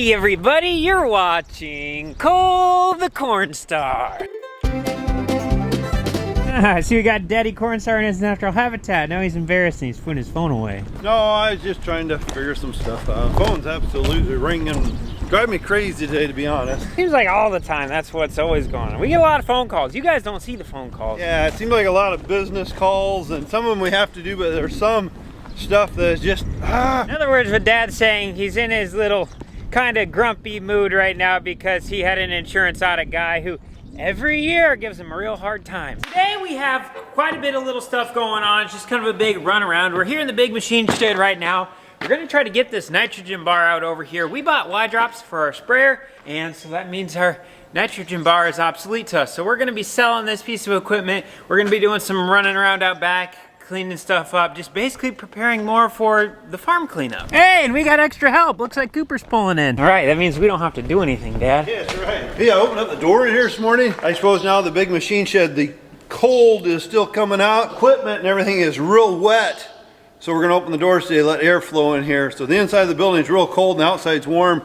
Hey everybody, you're watching Cole the Cornstar. See, we got Daddy Cornstar in his natural habitat. Now he's embarrassed and he's putting his phone away. No, I was just trying to figure some stuff out. Phone's absolutely ringing. Drive me crazy today, to be honest. Seems like all the time, that's what's always going on. We get a lot of phone calls. You guys don't see the phone calls. Yeah, it seems like a lot of business calls, and some of them we have to do, but there's some stuff that is just, In other words, what Dad's saying, he's in his little kind of grumpy mood right now because he had an insurance audit guy who every year gives him a real hard time. Today we have quite a bit of little stuff going on. It's just kind of a big run around. We're here in the big machine shed right now. We're gonna try to get this nitrogen bar out over here. We bought Y drops for our sprayer, and so that means our nitrogen bar is obsolete to us. So we're gonna be selling this piece of equipment. We're gonna be doing some running around out back, cleaning stuff up, just basically preparing more for the farm cleanup. Hey, and we got extra help. Looks like Cooper's pulling in. All right, that means we don't have to do anything, Dad. yeah, that's right. Yeah, I opened up the door in here this morning. I suppose now the big machine shed, the cold is still coming out. Equipment and everything is real wet. So we're gonna open the doors today, let air flow in here. So the inside of the building is real cold and the outside's warm.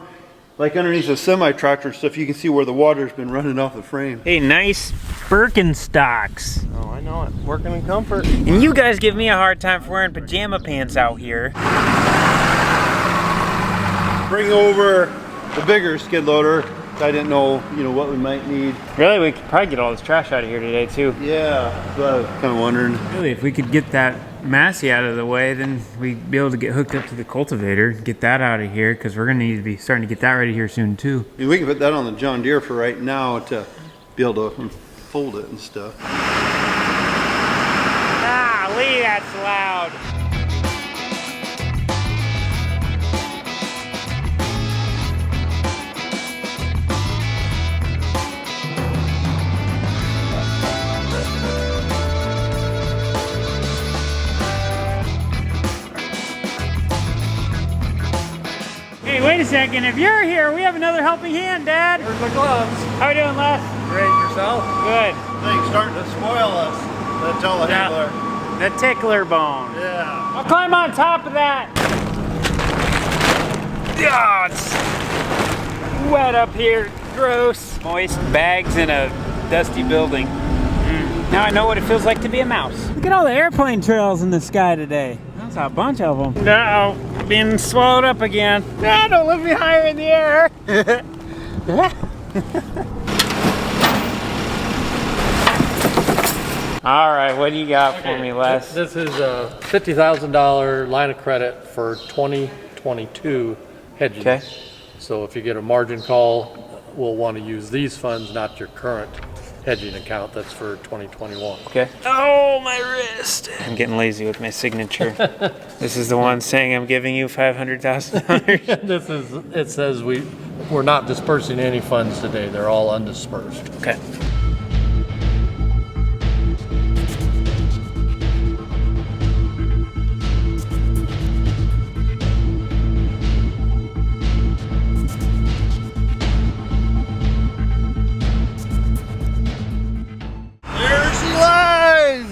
Like underneath the semi-tractor and stuff, you can see where the water's been running off the frame. Hey, nice Birkenstocks. Oh, I know it. Working in comfort. And you guys give me a hard time for wearing pajama pants out here. Bring over the bigger skid loader. I didn't know, what we might need. Really, we could probably get all this trash out of here today too. Yeah, so I was kind of wondering. Really, if we could get that Massey out of the way, then we'd be able to get hooked up to the cultivator, get that out of here, because we're gonna need to be starting to get that ready here soon too. I mean, we can put that on the John Deere for right now to be able to fold it and stuff. Golly, that's loud. Hey, wait a second. If you're here, we have another helping hand, Dad. Where's my gloves? How are we doing, Les? Great, yourself? Good. Thing's starting to spoil us. The telehandler. The tickler bone. Yeah. I'll climb on top of that. Yeah, it's wet up here. Gross. Moist bags in a dusty building. Now I know what it feels like to be a mouse. Look at all the airplane trails in the sky today. That's a bunch of them. No, being swallowed up again. No, don't lift me higher in the air. All right, what do you got for me, Les? This is a $50,000 line of credit for 2022 hedging. Okay. So if you get a margin call, we'll want to use these funds, not your current hedging account. That's for 2021. Okay. Oh, my wrist. I'm getting lazy with my signature. This is the one saying I'm giving you $500,000. It says we're not dispersing any funds today. They're all undispersed. Okay.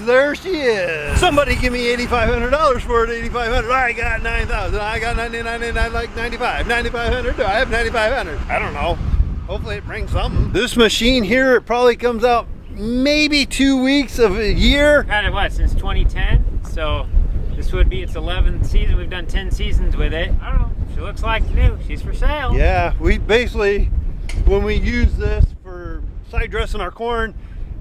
There she is. Somebody give me $8,500 for it. $8,500. I got $9,000. I got $99. Like $95. $9,500. Do I have $9,500? I don't know. Hopefully it brings something. This machine here, it probably comes out maybe 2 weeks of a year. Had it what, since 2010? So this would be its 11th season. We've done 10 seasons with it. I don't know. She looks like new. She's for sale. Yeah, we basically, when we use this for side dressing our corn,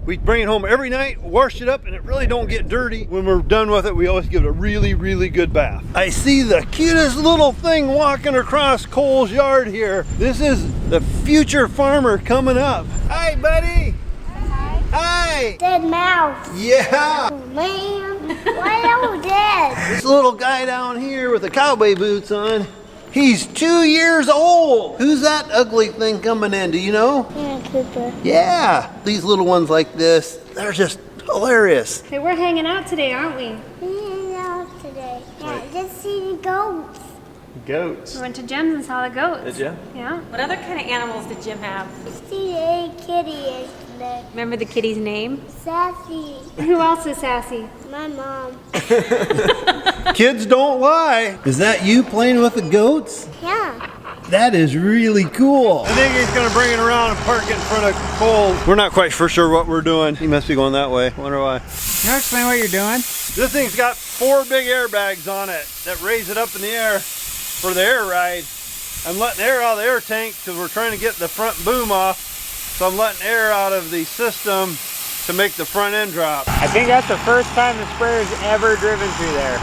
we bring it home every night, wash it up, and it really don't get dirty. When we're done with it, we always give it a really, really good bath. I see the cutest little thing walking across Cole's yard here. This is the future farmer coming up. Hi, buddy. Hi. Hi. Dead mouse. Yeah. Oh, man. Why are we dead? This little guy down here with the cowboy boots on, he's 2 years old. Who's that ugly thing coming in? Do you know? Yeah, Cooper. Yeah. These little ones like this, they're just hilarious. Hey, we're hanging out today, aren't we? We out today. Yeah, just see the goats. Goats. We went to Jim's and saw the goats. Did you? Yeah. What other kind of animals did Jim have? See the kitty yesterday. Remember the kitty's name? Sassy. Who else is sassy? My mom. Kids don't lie. Is that you playing with the goats? Yeah. That is really cool. I think he's gonna bring it around and park it in front of Cole. We're not quite for sure what we're doing. He must be going that way. Wonder why. Can you explain what you're doing? This thing's got 4 big airbags on it that raise it up in the air for the air ride. I'm letting air out of the air tank because we're trying to get the front boom off. So I'm letting air out of the system to make the front end drop. I think that's the first time the sprayer's ever driven through there.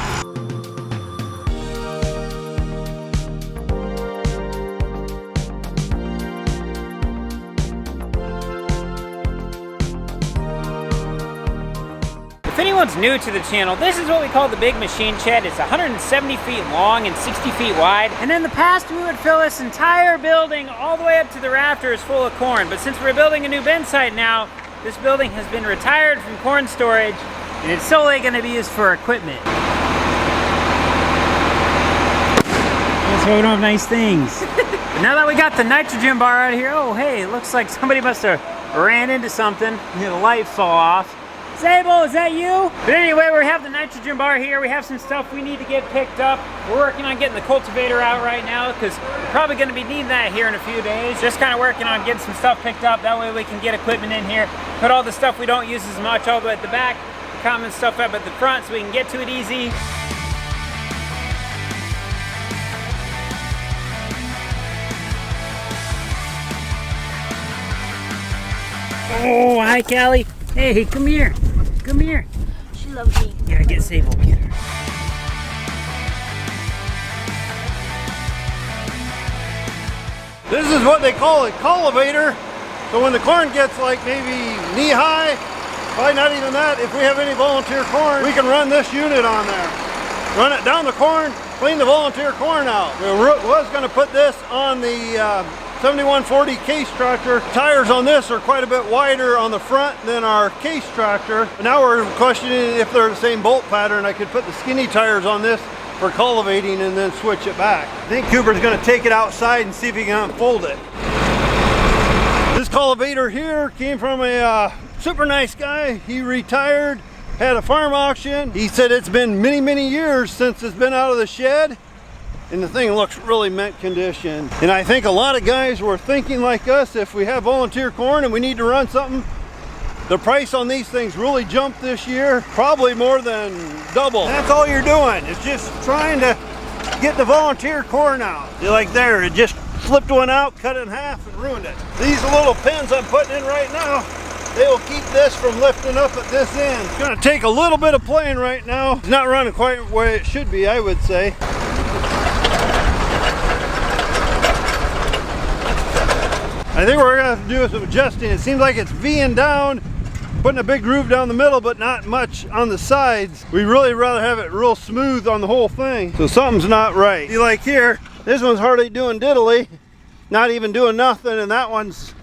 If anyone's new to the channel, this is what we call the big machine shed. It's 170 feet long and 60 feet wide. And in the past, we would fill this entire building all the way up to the rafters full of corn. But since we're building a new bin site now, this building has been retired from corn storage and it's solely going to be used for equipment. That's why we don't have nice things. But now that we got the nitrogen bar out of here, oh hey, it looks like somebody must have ran into something and the light fall off. Sable, is that you? But anyway, we have the nitrogen bar here. We have some stuff we need to get picked up. We're working on getting the cultivator out right now because we're probably going to be needing that here in a few days. Just kind of working on getting some stuff picked up. That way we can get equipment in here. Put all the stuff we don't use as much all the way at the back. The common stuff up at the front so we can get to it easy. Oh, hi, Callie. Hey, come here. Come here. She loves me. Yeah, get Sable. Get her. This is what they call a cultivator. So when the corn gets like maybe knee high, probably not even that, if we have any volunteer corn, we can run this unit on there. Run it down the corn, clean the volunteer corn out. We was gonna put this on the 7140 case tractor. Tires on this are quite a bit wider on the front than our case tractor. Now we're questioning if they're the same bolt pattern. I could put the skinny tires on this for cultivating and then switch it back. I think Cooper's gonna take it outside and see if he can unfold it. This cultivator here came from a super nice guy. He retired, had a farm auction. He said it's been many, many years since it's been out of the shed. And the thing looks really mint condition. And I think a lot of guys were thinking like us, if we have volunteer corn and we need to run something, the price on these things really jumped this year, probably more than double. That's all you're doing, is just trying to get the volunteer corn out. You're like there, it just flipped one out, cut it in half and ruined it. These little pins I'm putting in right now, they will keep this from lifting up at this end. It's gonna take a little bit of playing right now. It's not running quite where it should be, I would say. I think what we're gonna have to do is some adjusting. It seems like it's V-ing down, putting a big groove down the middle, but not much on the sides. We really rather have it real smooth on the whole thing. So something's not right. See, like here, this one's hardly doing diddly, not even doing nothing, and that one's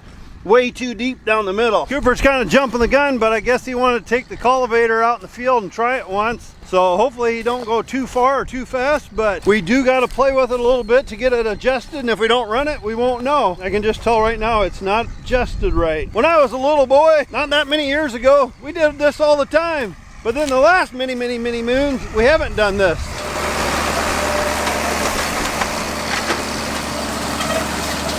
way too deep down the middle. Cooper's kind of jumping the gun, but I guess he wanted to take the cultivator out in the field and try it once. So hopefully he don't go too far or too fast, but we do got to play with it a little bit to get it adjusted, and if we don't run it, we won't know. I can just tell right now it's not adjusted right. When I was a little boy, not that many years ago, we did this all the time. But then the last many moons, we haven't done this.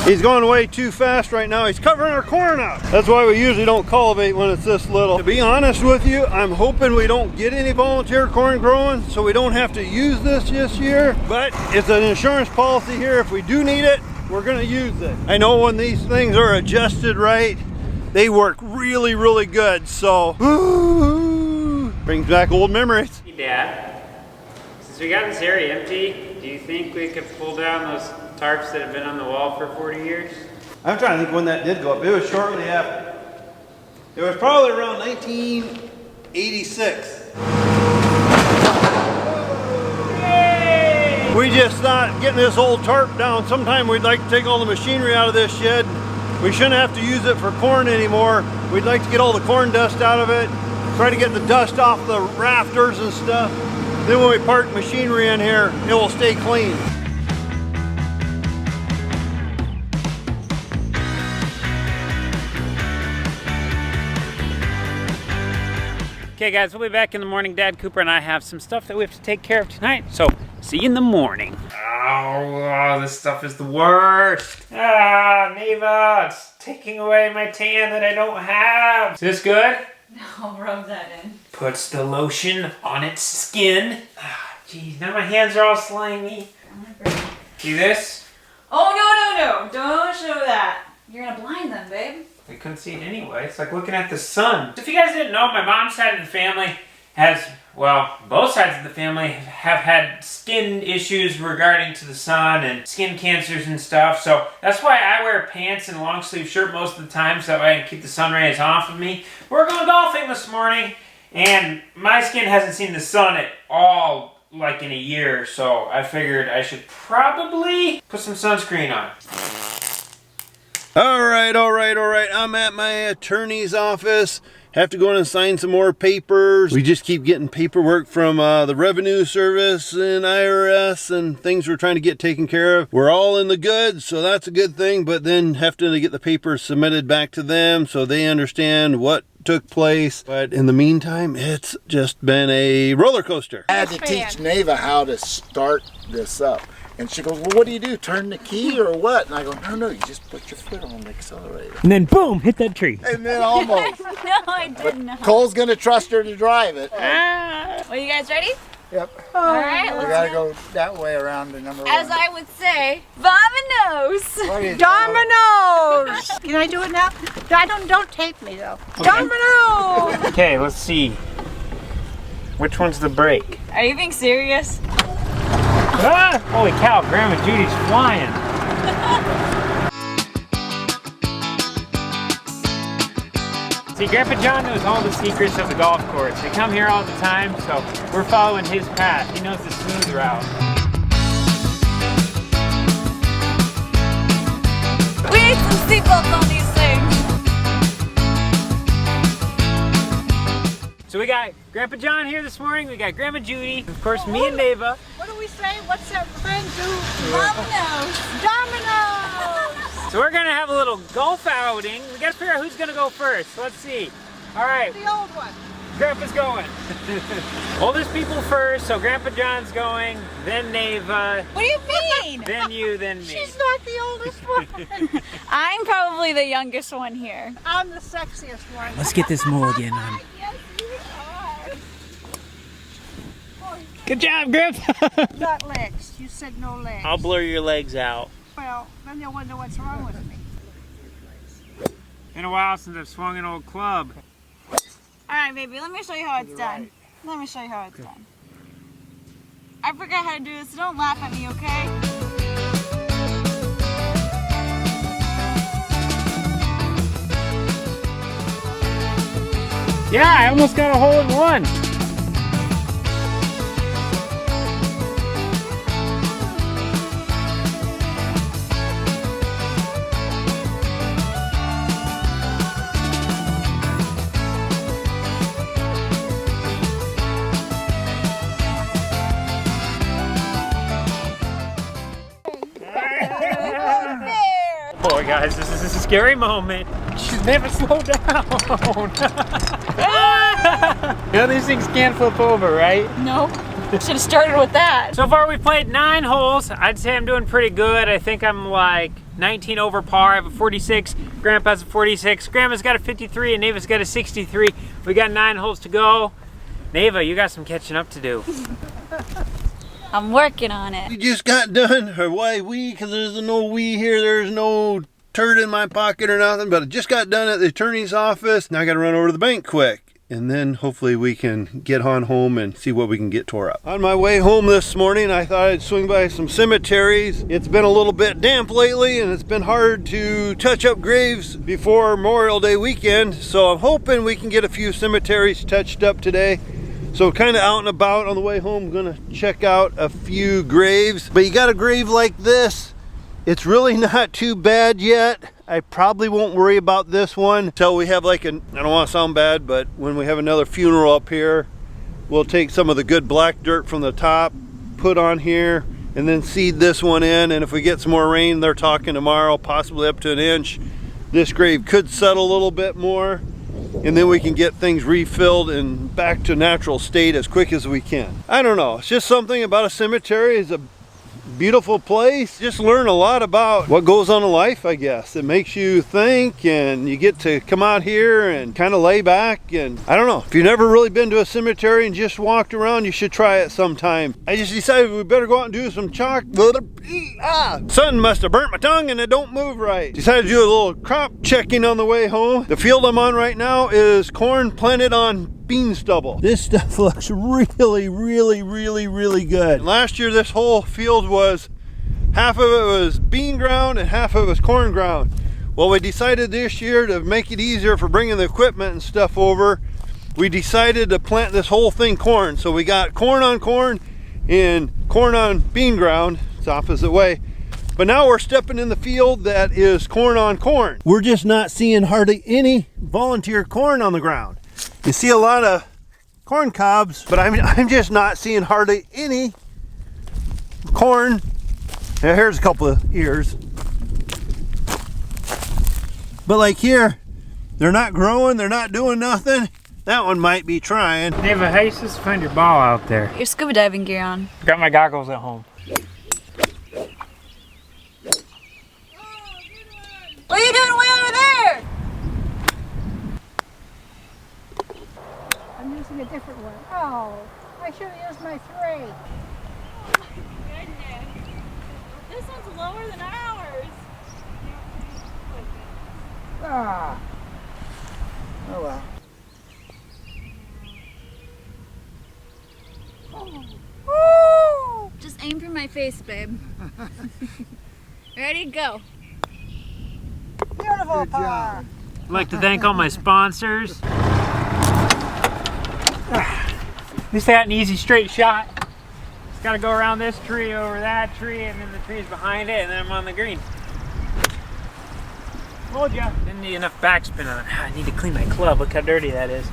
He's going way too fast right now. He's covering our corn up. That's why we usually don't cultivate when it's this little. To be honest with you, I'm hoping we don't get any volunteer corn growing, so we don't have to use this year. But it's an insurance policy here. If we do need it, we're gonna use it. I know when these things are adjusted right, they work really, really good. So, ooh, brings back old memories. Hey Dad, since we got this area empty, do you think we could pull down those tarps that have been on the wall for 40 years? I'm trying to think when that did go up. It was shortly after. It was probably around 1986. Yay! We just thought getting this old tarp down, sometime we'd like to take all the machinery out of this shed. We shouldn't have to use it for corn anymore. We'd like to get all the corn dust out of it, try to get the dust off the rafters and stuff. Then when we park machinery in here, it will stay clean. Okay guys, we'll be back in the morning. Dad, Cooper, and I have some stuff that we have to take care of tonight. So, see you in the morning. Oh, this stuff is the worst. Ah, Neva, it's taking away my tan that I don't have. Is this good? No, rub that in. Puts the lotion on its skin. Ah, geez, now my hands are all slimy. See this? Oh, no. Don't show that. You're gonna blind them, babe. I couldn't see it anyway. It's like looking at the sun. If you guys didn't know, my mom's side of the family has, well, both sides of the family have had skin issues regarding to the sun and skin cancers and stuff. So that's why I wear pants and a long sleeve shirt most of the time, so that way I can keep the sun rays off of me. We're going golfing this morning, and my skin hasn't seen the sun at all like in a year, so I figured I should probably put some sunscreen on. All right. I'm at my attorney's office. Have to go in and sign some more papers. We just keep getting paperwork from the Revenue Service and IRS and things we're trying to get taken care of. We're all in the good, so that's a good thing, but then have to get the papers submitted back to them so they understand what took place. But in the meantime, it's just been a roller coaster. I had to teach Neva how to start this up. And she goes, well, what do you do? Turn the key or what? And I go, no, you just put your foot on the accelerator. And then boom, hit that tree. And then almost. No, I didn't know. Cole's going to trust her to drive it. Are you guys ready? Yep. All right, We let's got to go that way around to number As one. I would say, Vamanos! What is Dominoes! Can I do it now? Don't tape me though. Dominoes! Okay, let's see. Which one's the brake? Are you being serious? Ah! Holy cow, Grandma Judy's flying. See, Grandpa John knows all the secrets of the golf course. They come here all the time, so we're following his path. He knows the smooth route. We need some seatbelts on these things. So we got Grandpa John here this morning. We got Grandma Judy. Of course, me and Neva. What do we say? What's that friend do? Vamanos! Dominoes! So we're gonna have a little golf outing. We gotta figure out who's gonna go first. Let's see. All right, The old one. Grandpa's going. Oldest people first, so Grandpa John's going, then Neva, What do you mean? then you, then me. She's not the oldest one. I'm probably the youngest one here. I'm the sexiest one. Let's get this mulligan on. Yes, you are. Good job, Grandpa. Not legs. You said no legs. I'll blur your legs out. Well, then they'll wonder what's wrong with me. Been a while since I've swung an old club. All right, baby, let me show you how it's done. Let me show you how it's done. I forgot how to do this, so don't laugh at me, okay? Yeah, I almost got a hole in one. Boy, guys, this is a scary moment. She's never slowed down. You know, these things can't flip over, right? No. Should have started with that. So far, we've played 9 holes. I'd say I'm doing pretty good. I think I'm like 19 over par. I have a 46. Grandpa's a 46. Grandma's got a 53, and Neva's got a 63. We got 9 holes to go. Neva, you got some catching up to do. I'm working on it. We just got done, or why we, because there's no we here, there's no turd in my pocket or nothing, but I just got done at the attorney's office. Now I got to run over to the bank quick, and then hopefully we can get on home and see what we can get tore up. On my way home this morning, I thought I'd swing by some cemeteries. It's been a little bit damp lately, and it's been hard to touch up graves before Memorial Day weekend, so I'm hoping we can get a few cemeteries touched up today. So kind of out and about on the way home, gonna check out a few graves. But you got a grave like this, it's really not too bad yet. I probably won't worry about this one until we have like I don't want to sound bad, but when we have another funeral up here, we'll take some of the good black dirt from the top, put on here, and then seed this one in. And if we get some more rain, they're talking tomorrow, possibly up to 1 inch. This grave could settle a little bit more. and then we can get things refilled and back to natural state as quick as we can. I don't know, it's just something about a cemetery. It's a beautiful place. Just learn a lot about what goes on in life, I guess. It makes you think, and you get to come out here and kind of lay back. And I don't know, if you've never really been to a cemetery and just walked around, you should try it sometime. I just decided we better go out and do some chalk. Something must have burnt my tongue and it don't move right. Decided to do a little crop checking on the way home. The field I'm on right now is corn planted on bean stubble. This stuff looks really good. Last year this whole field was, half of it was bean ground and half of it was corn ground. Well, we decided this year to make it easier for bringing the equipment and stuff over, we decided to plant this whole thing corn. So we got corn on corn and corn on bean ground. It's opposite way. But now we're stepping in the field that is corn on corn. We're just not seeing hardly any volunteer corn on the ground. You see a lot of corn cobs, but I'm just not seeing hardly any corn. Now here's a couple of ears. But like here, they're not growing, they're not doing nothing. That one might be trying. Neva, how you supposed to find your ball out there? Your scuba diving gear on. Got my goggles at home. What are you doing way over there? I'm using a different one. Oh, I should have used my 3. Oh my goodness. This one's lower than ours. Ah. Oh well. Oh. Just aim for my face, babe. Ready, go. Beautiful par. I'd like to thank all my sponsors. At least I got an easy straight shot. Just gotta go around this tree, over that tree, and then the trees behind it, and then I'm on the green. Told ya. Didn't need enough backspin on it. I need to clean my club. Look how dirty that is.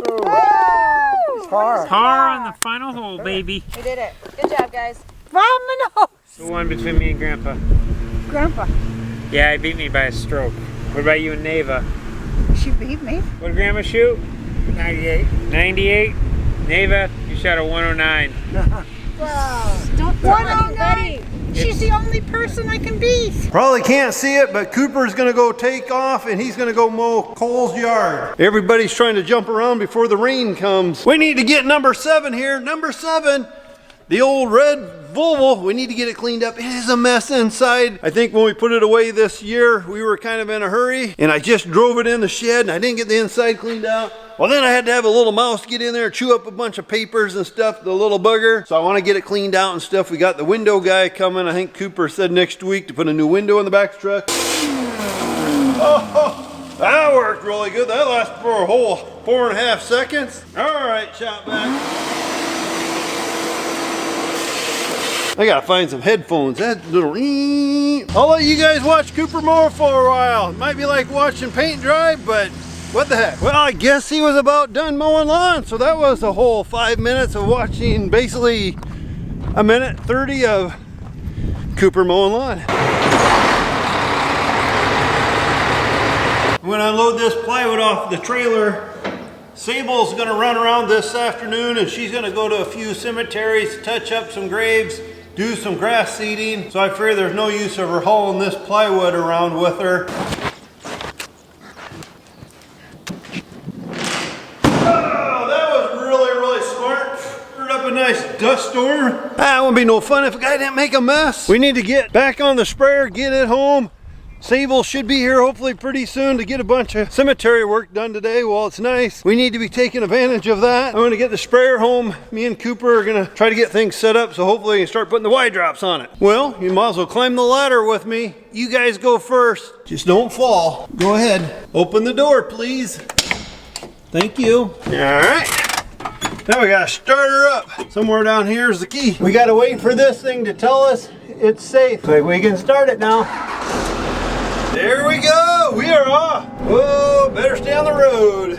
Oh. Par on the final hole, baby. We did it. Good job, guys. From the nose. The one between me and Grandpa. Grandpa, Yeah, he beat me by a stroke. What about you and Neva? she beat me. What did Grandma shoot? 98. 98? Neva, you shot a 109. Wow. Don't throw it, buddy. She's the only person I can beat. Probably can't see it, but Cooper's gonna go take off and he's gonna go mow Cole's yard. Everybody's trying to jump around before the rain comes. We need to get number 7 here. Number 7, the old red Volvo. We need to get it cleaned up. It is a mess inside. I think when we put it away this year, we were kind of in a hurry and I just drove it in the shed and I didn't get the inside cleaned out. Well, then I had to have a little mouse get in there, chew up a bunch of papers and stuff, the little bugger. So I want to get it cleaned out and stuff. We got the window guy coming. I think Cooper said next week to put a new window in the back of the truck. Oh, that worked really good. That lasted for a whole 4.5 seconds. All right, shout back. I gotta find some headphones. That little. I'll let you guys watch Cooper mow for a while. It might be like watching paint dry, but what the heck? Well, I guess he was about done mowing lawn, so that was a whole 5 minutes of watching basically a minute 30 of Cooper mowing lawn. When I load this plywood off the trailer, Sable's gonna run around this afternoon and she's gonna go to a few cemeteries, touch up some graves, do some grass seeding. So I figure there's no use of her hauling this plywood around with her. Oh, that was really smart. Stirred up a nice dust storm. That wouldn't be no fun if a guy didn't make a mess. We need to get back on the sprayer, get it home. Sable should be here hopefully pretty soon to get a bunch of cemetery work done today. Well, it's nice. We need to be taking advantage of that. I'm gonna get the sprayer home. Me and Cooper are gonna try to get things set up so hopefully we can start putting the Y drops on it. Well, you might as well climb the ladder with me. You guys go first. Just don't fall. Go ahead. Open the door, please. Thank you. All right. Now we gotta start her up. Somewhere down here is the key. We gotta wait for this thing to tell us it's safe. So we can start it now. There we go, we are off. Whoa, better stay on the road.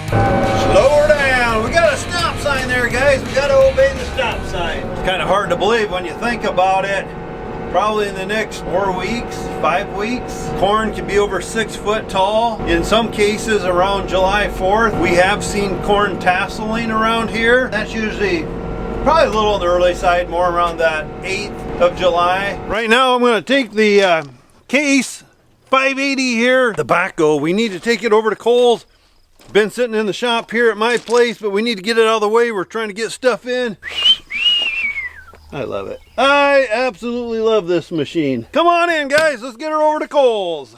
Slow her down. We got a stop sign there, guys. We got to obey the stop sign. It's kind of hard to believe when you think about it. probably in the next 4 weeks, 5 weeks. Corn can be over 6 foot tall. In some cases around July 4th, we have seen corn tasseling around here. That's usually probably a little on the early side, more around that 8th of July. Right now I'm gonna take the case 580 here, the backhoe. We need to take it over to Cole's. Been sitting in the shop here at my place, but we need to get it out of the way. We're trying to get stuff in. I love it. I absolutely love this machine. Come on in, guys. Let's get her over to Cole's.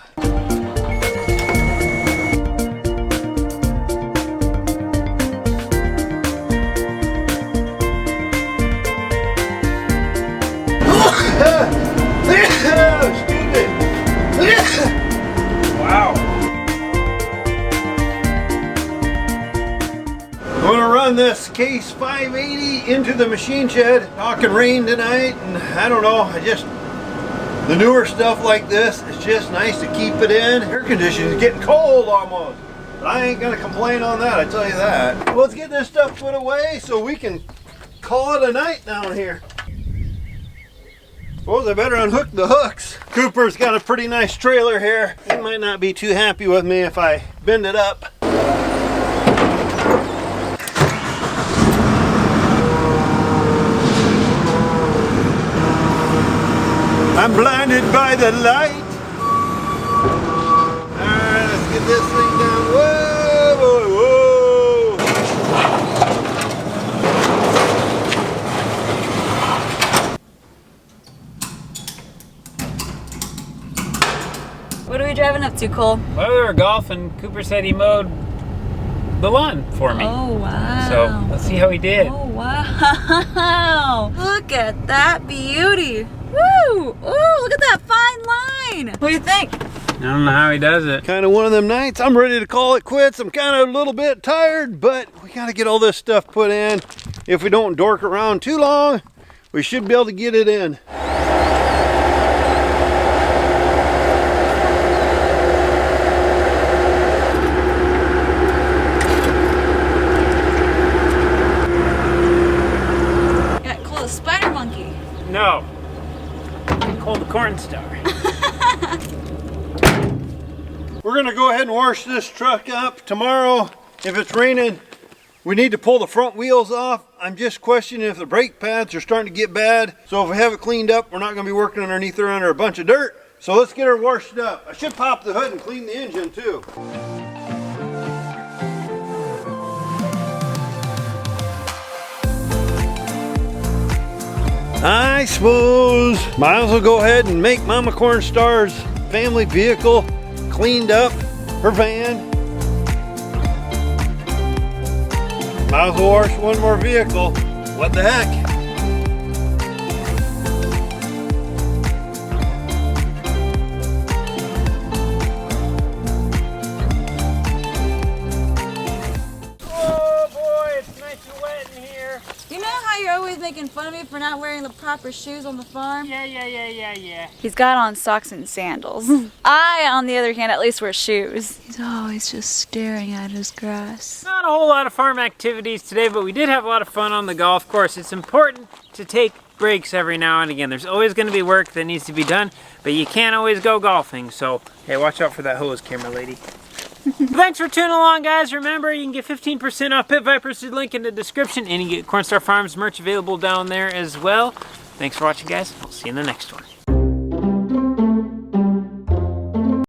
Wow. I'm gonna run this case 580 into the machine shed. Talking rain tonight, and I don't know, the newer stuff like this, it's just nice to keep it in. Air conditioning is getting cold almost. But I ain't gonna complain on that, I tell you that. Well, let's get this stuff put away so we can call it a night down here. Suppose I better unhook the hooks. Cooper's got a pretty nice trailer here. He might not be too happy with me if I bend it up. I'm blinded by the light. Alright, let's get this thing down. Whoa, whoa, whoa. What are we driving up to, Cole? Well, we were golfing. Cooper said he mowed the lawn for me. Oh, wow. So let's see how he did. Oh, wow. Look at that beauty. Woo! Ooh, look at that fine line. What do you think? I don't know how he does it. Kind of one of them nights. I'm ready to call it quits. I'm kind of a little bit tired, but we got to get all this stuff put in. If we don't dork around too long, we should be able to get it in. No. Call the Cornstar. We're gonna go ahead and wash this truck up tomorrow. If it's raining, we need to pull the front wheels off. I'm just questioning if the brake pads are starting to get bad. So if we have it cleaned up, we're not gonna be working underneath her under a bunch of dirt. So let's get her washed up. I should pop the hood and clean the engine too. I suppose might as well go ahead and make Mama Cornstar's family vehicle cleaned up, her van. Might as well wash one more vehicle. What the heck? You're always making fun of me for not wearing the proper shoes on the farm. Yeah. He's got on socks and sandals. I, on the other hand, at least wear shoes. He's always just staring at his grass. Not a whole lot of farm activities today, but we did have a lot of fun on the golf course. It's important to take breaks every now and again. There's always going to be work that needs to be done, but you can't always go golfing. So, hey, watch out for that hose, camera lady. Thanks for tuning along, guys. Remember, you can get 15% off Pit Vipers, link in the description, and you can get Cornstar Farms merch available down there as well. Thanks for watching, guys. I'll see you in the next one.